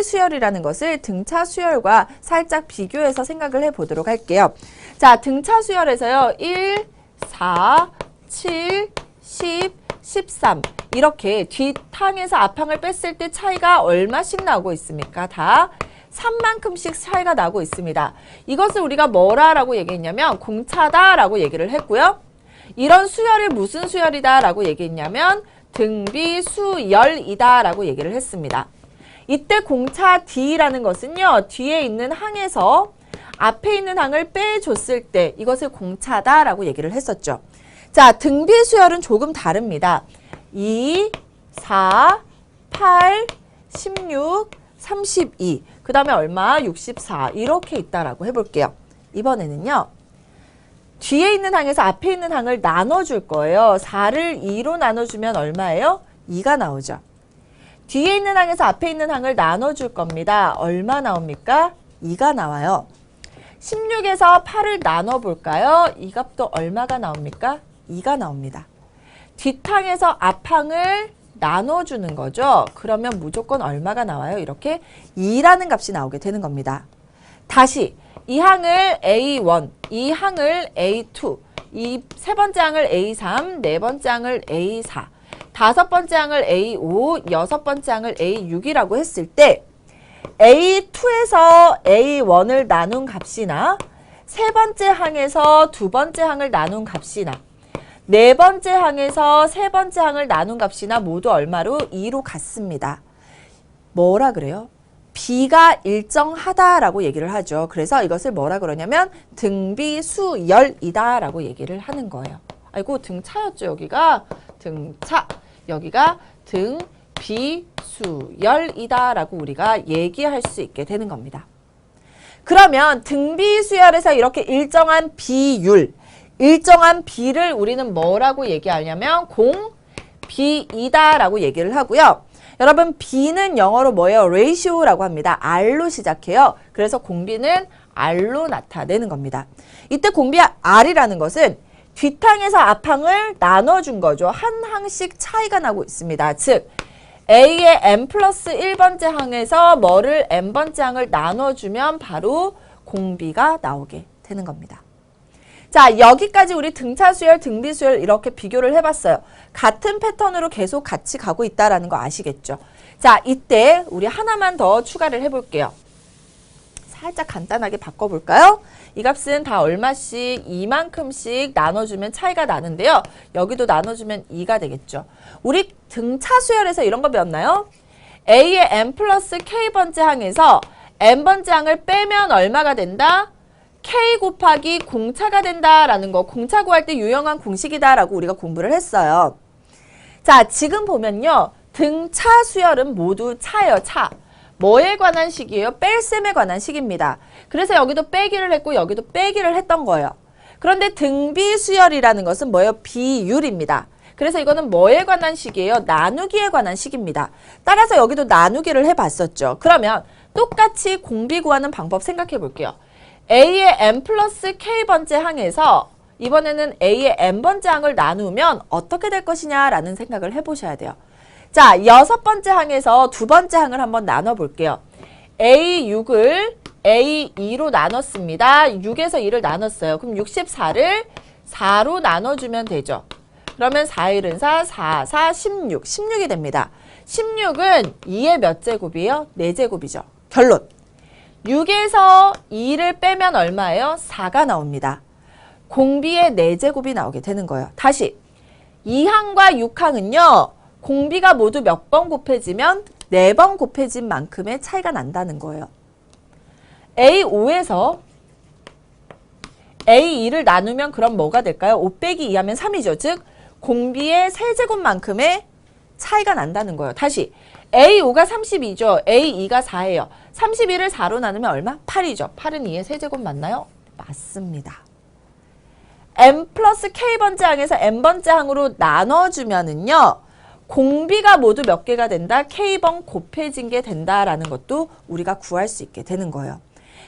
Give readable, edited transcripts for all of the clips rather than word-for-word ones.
수열이라는 것을 등차 수열과 살짝 비교해서 생각을 해보도록 할게요. 자, 등차 수열에서요. 1, 4, 7, 10, 13 이렇게 뒷항에서 앞항을 뺐을 때 차이가 얼마씩 나고 있습니까? 다 3만큼씩 차이가 나고 있습니다. 이것을 우리가 뭐라고 얘기했냐면 공차다라고 얘기를 했고요. 이런 수열이 무슨 수열이다 라고 얘기했냐면 등비수열이다 라고 얘기를 했습니다. 이때 공차 D라는 것은요. 뒤에 있는 항에서 앞에 있는 항을 빼줬을 때 이것을 공차다 라고 얘기를 했었죠. 자, 등비수열은 조금 다릅니다. 2, 4, 8, 16, 32, 그 다음에 얼마? 64 이렇게 있다라고 해볼게요. 이번에는요. 뒤에 있는 항에서 앞에 있는 항을 나눠줄 거예요. 4를 2로 나눠주면 얼마예요? 2가 나오죠. 뒤에 있는 항에서 앞에 있는 항을 나눠줄 겁니다. 얼마 나옵니까? 2가 나와요. 16에서 8을 나눠볼까요? 이 값도 얼마가 나옵니까? 2가 나옵니다. 뒷항에서 앞항을 나눠주는 거죠. 그러면 무조건 얼마가 나와요? 이렇게 2라는 값이 나오게 되는 겁니다. 다시 이 항을 A1, 이 항을 A2, 이 세 번째 항을 A3, 네 번째 항을 A4, 다섯 번째 항을 A5, 여섯 번째 항을 A6이라고 했을 때 A2에서 A1을 나눈 값이나 세 번째 항에서 두 번째 항을 나눈 값이나 네 번째 항에서 세 번째 항을 나눈 값이나 모두 얼마로? 2로 같습니다. 뭐라 그래요? 비가 일정하다라고 얘기를 하죠. 그래서 이것을 뭐라 그러냐면 등비수열이다 라고 얘기를 하는 거예요. 아이고 등차였죠. 여기가 등차, 여기가 등비수열이다 라고 우리가 얘기할 수 있게 되는 겁니다. 그러면 등비수열에서 이렇게 일정한 비율, 일정한 비를 우리는 뭐라고 얘기하냐면 공비이다 라고 얘기를 하고요. 여러분 B는 영어로 뭐예요? ratio라고 합니다. R로 시작해요. 그래서 공비는 R로 나타내는 겁니다. 이때 공비 R이라는 것은 뒷항에서 앞항을 나눠준 거죠. 한 항씩 차이가 나고 있습니다. 즉 A의 n 플러스 1번째 항에서 뭐를 n번째 항을 나눠주면 바로 공비가 나오게 되는 겁니다. 자, 여기까지 우리 등차수열, 등비수열 이렇게 비교를 해봤어요. 같은 패턴으로 계속 같이 가고 있다는 거 아시겠죠? 자, 이때 우리 하나만 더 추가를 해볼게요. 살짝 간단하게 바꿔볼까요? 이 값은 다 얼마씩 이만큼씩 나눠주면 차이가 나는데요. 여기도 나눠주면 2가 되겠죠. 우리 등차수열에서 이런 거 배웠나요? A의 n 플러스 K번째 항에서 n번째 항을 빼면 얼마가 된다? K 곱하기 공차가 된다라는 거, 공차 구할 때 유용한 공식이다라고 우리가 공부를 했어요. 자, 지금 보면요. 등차 수열은 모두 차예요, 차. 뭐에 관한 식이에요? 뺄셈에 관한 식입니다. 그래서 여기도 빼기를 했고 여기도 빼기를 했던 거예요. 그런데 등비수열이라는 것은 뭐예요? 비율입니다. 그래서 이거는 뭐에 관한 식이에요? 나누기에 관한 식입니다. 따라서 여기도 나누기를 해봤었죠. 그러면 똑같이 공비 구하는 방법 생각해 볼게요. A의 n 플러스 K번째 항에서 이번에는 A의 n번째 항을 나누면 어떻게 될 것이냐라는 생각을 해보셔야 돼요. 자, 여섯 번째 항에서 두 번째 항을 한번 나눠볼게요. A6을 A2로 나눴습니다. 6에서 2를 나눴어요. 그럼 64를 4로 나눠주면 되죠. 그러면 4일은 4, 4, 4, 16. 16이 됩니다. 16은 2의 몇 제곱이에요? 4제곱이죠. 결론. 6에서 2를 빼면 얼마예요? 4가 나옵니다. 공비의 4제곱이 나오게 되는 거예요. 다시 2항과 6항은요. 공비가 모두 몇 번 곱해지면 4번 곱해진 만큼의 차이가 난다는 거예요. A5에서 A2를 나누면 그럼 뭐가 될까요? 5 빼기 2 하면 3이죠. 즉 공비의 3제곱만큼의 차이가 난다는 거예요. 다시 A5가 32죠. A2가 4예요. 32를 4로 나누면 얼마? 8이죠. 8은 2의 세제곱 맞나요? 맞습니다. n 플러스 K번째 항에서 n번째 항으로 나눠주면은요. 공비가 모두 몇 개가 된다? K번 곱해진 게 된다라는 것도 우리가 구할 수 있게 되는 거예요.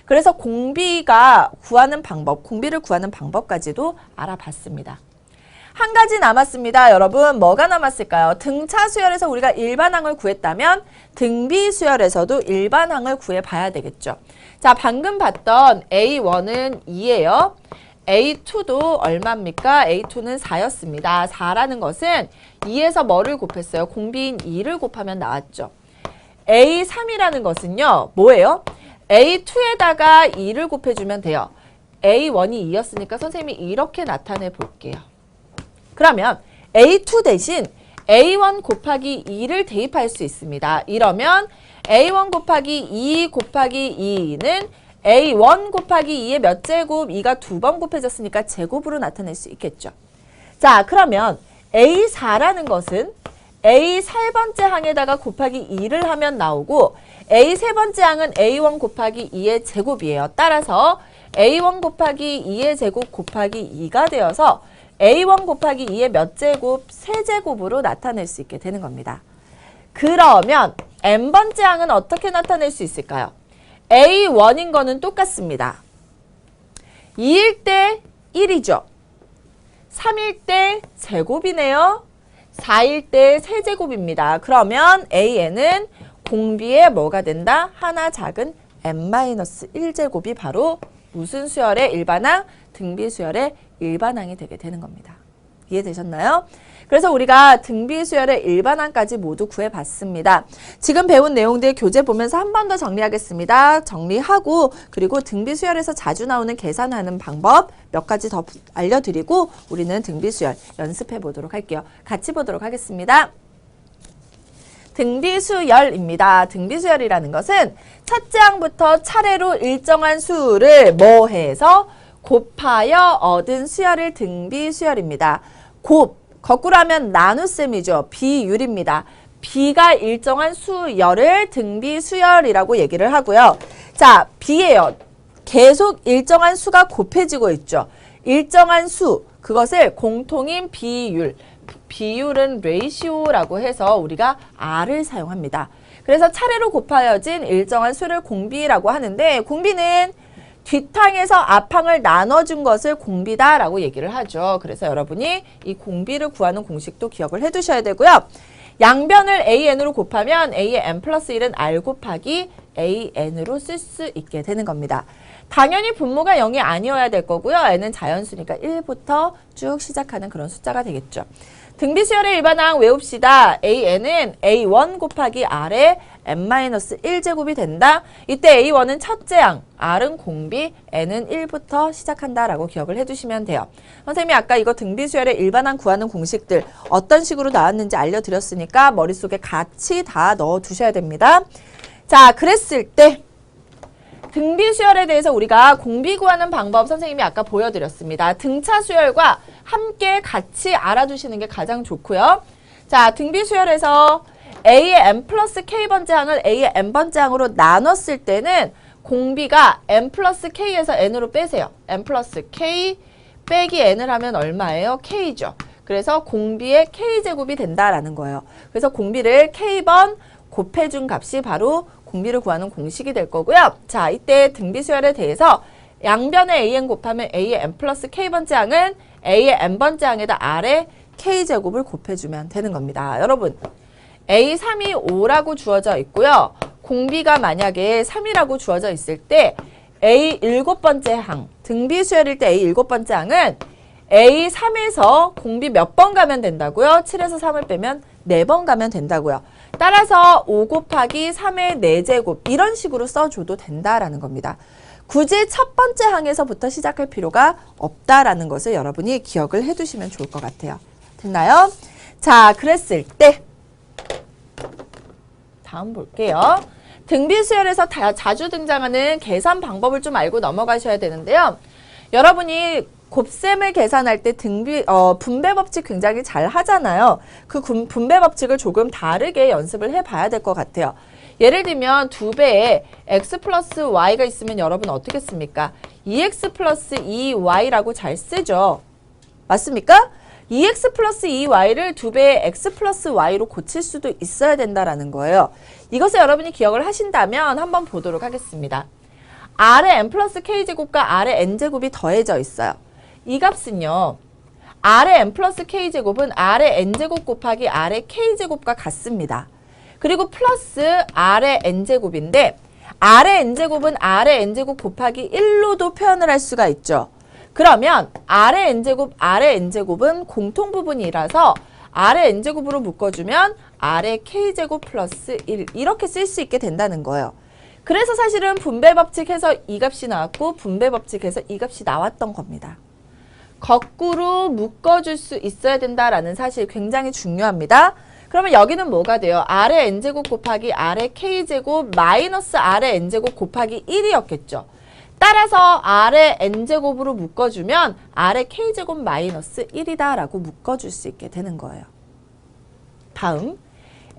그래서 공비가 구하는 방법, 공비를 구하는 방법까지도 알아봤습니다. 한 가지 남았습니다. 여러분 뭐가 남았을까요? 등차 수열에서 우리가 일반항을 구했다면 등비 수열에서도 일반항을 구해봐야 되겠죠. 자, 방금 봤던 A1은 2예요. A2도 얼마입니까? A2는 4였습니다. 4라는 것은 2에서 뭐를 곱했어요? 공비인 2를 곱하면 나왔죠. A3이라는 것은요. 뭐예요? A2에다가 2를 곱해주면 돼요. A1이 2였으니까 선생님이 이렇게 나타내 볼게요. 그러면 A2 대신 A1 곱하기 2를 대입할 수 있습니다. 이러면 A1 곱하기 2 곱하기 2는 A1 곱하기 2의 몇 제곱? 2가 두 번 곱해졌으니까 제곱으로 나타낼 수 있겠죠. 자, 그러면 A4라는 것은 A 세 번째 항에다가 곱하기 2를 하면 나오고 A 세 번째 항은 A1 곱하기 2의 제곱이에요. 따라서 A1 곱하기 2의 제곱 곱하기 2가 되어서 A1 곱하기 2의 몇 제곱? 세제곱으로 나타낼 수 있게 되는 겁니다. 그러면 n번째 항은 어떻게 나타낼 수 있을까요? A1인 거는 똑같습니다. 2일 때 1이죠. 3일 때 제곱이네요. 4일 때 세제곱입니다. 그러면 AN은 공비에 뭐가 된다? 하나 작은 n-1제곱이 바로 무슨 수열의 일반항? 등비 수열의 일반항이 되게 되는 겁니다. 이해되셨나요? 그래서 우리가 등비 수열의 일반항까지 모두 구해봤습니다. 지금 배운 내용들 교재 보면서 한 번 더 정리하겠습니다. 정리하고 그리고 등비 수열에서 자주 나오는 계산하는 방법 몇 가지 더 알려드리고 우리는 등비 수열 연습해 보도록 할게요. 같이 보도록 하겠습니다. 등비수열입니다. 등비수열이라는 것은 첫째 항부터 차례로 일정한 수를 뭐 해서 곱하여 얻은 수열을 등비수열입니다. 거꾸로 하면 나눗셈이죠. 비율입니다. 비가 일정한 수열을 등비수열이라고 얘기를 하고요. 자, 비예요. 계속 일정한 수가 곱해지고 있죠. 일정한 수, 그것을 공통인 비율. 비율은 레이시오라고 해서 우리가 R을 사용합니다. 그래서 차례로 곱하여진 일정한 수를 공비라고 하는데 공비는 뒷항에서 앞항을 나눠준 것을 공비다라고 얘기를 하죠. 그래서 여러분이 이 공비를 구하는 공식도 기억을 해두셔야 되고요. 양변을 AN으로 곱하면 A의 N 플러스 1은 R 곱하기 AN으로 쓸 수 있게 되는 겁니다. 당연히 분모가 0이 아니어야 될 거고요. N은 자연수니까 1부터 쭉 시작하는 그런 숫자가 되겠죠. 등비수열의 일반항 외웁시다. AN은 A1 곱하기 R의 n-1제곱이 된다. 이때 A1은 첫째 항, R은 공비, N은 1부터 시작한다라고 기억을 해두시면 돼요. 선생님이 아까 이거 등비수열의 일반항 구하는 공식들 어떤 식으로 나왔는지 알려드렸으니까 머릿속에 같이 다 넣어두셔야 됩니다. 자, 그랬을 때 등비수열에 대해서 우리가 공비 구하는 방법 선생님이 아까 보여드렸습니다. 등차 수열과 함께 같이 알아두시는 게 가장 좋고요. 자, 등비수열에서 A의 n 플러스 K번째 항을 A의 n번째 항으로 나눴을 때는 공비가 n 플러스 K에서 n으로 빼세요. n 플러스 K 빼기 n을 하면 얼마예요? K죠. 그래서 공비의 K제곱이 된다라는 거예요. 그래서 공비를 K번 곱해준 값이 바로 공비를 구하는 공식이 될 거고요. 자, 이때 등비수열에 대해서 양변에 AN 곱하면 A의 n 플러스 K번째 항은 A의 n번째 항에다 R의 K제곱을 곱해주면 되는 겁니다. 여러분, A3이 5라고 주어져 있고요. 공비가 만약에 3이라고 주어져 있을 때 A 7번째 항, 등비수열일 때 A 7번째 항은 A3에서 공비 몇 번 가면 된다고요? 7에서 3을 빼면 4번 가면 된다고요. 따라서 5 곱하기 3의 4제곱 이런 식으로 써줘도 된다라는 겁니다. 굳이 첫 번째 항에서부터 시작할 필요가 없다라는 것을 여러분이 기억을 해두시면 좋을 것 같아요. 됐나요? 자, 그랬을 때 다음 볼게요. 등비수열에서 자주 등장하는 계산 방법을 좀 알고 넘어가셔야 되는데요. 여러분이 곱셈을 계산할 때 분배 법칙 굉장히 잘 하잖아요. 그 분배 법칙을 조금 다르게 연습을 해봐야 될 것 같아요. 예를 들면 2배에 x 플러스 y가 있으면 여러분 어떻게 씁니까? 2x 플러스 2y라고 잘 쓰죠. 맞습니까? 2x 플러스 2y를 2배의 x 플러스 y로 고칠 수도 있어야 된다라는 거예요. 이것을 여러분이 기억을 하신다면 한번 보도록 하겠습니다. R의 n 플러스 k제곱과 R의 n제곱이 더해져 있어요. 이 값은요. R의 n 플러스 k제곱은 R의 n제곱 곱하기 R의 k제곱과 같습니다. 그리고 플러스 R의 n제곱인데 R의 n제곱은 R의 n제곱 곱하기 1로도 표현을 할 수가 있죠. 그러면 R의 n제곱, R의 n제곱은 공통부분이라서 R의 n제곱으로 묶어주면 R의 k제곱 플러스 1 이렇게 쓸 수 있게 된다는 거예요. 그래서 사실은 분배법칙에서 이 값이 나왔고 분배법칙에서 이 값이 나왔던 겁니다. 거꾸로 묶어줄 수 있어야 된다라는 사실 굉장히 중요합니다. 그러면 여기는 뭐가 돼요? R의 n제곱 곱하기 R의 k제곱 마이너스 R의 n제곱 곱하기 1이었겠죠. 따라서 R의 n제곱으로 묶어주면 R의 k제곱 마이너스 1이다 라고 묶어줄 수 있게 되는 거예요. 다음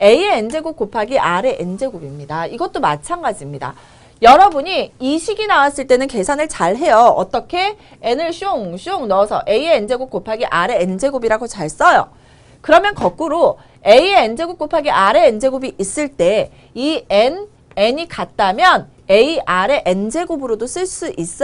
A의 n제곱 곱하기 R의 n제곱입니다. 이것도 마찬가지입니다. 여러분이 이 식이 나왔을 때는 계산을 잘 해요. 어떻게? n을 숑숑 넣어서 A의 n제곱 곱하기 R의 n제곱이라고 잘 써요. 그러면 거꾸로 A의 n제곱 곱하기 R의 n제곱이 있을 때 이 n이 같다면 A, R의 n제곱으로도 쓸 수 있어요.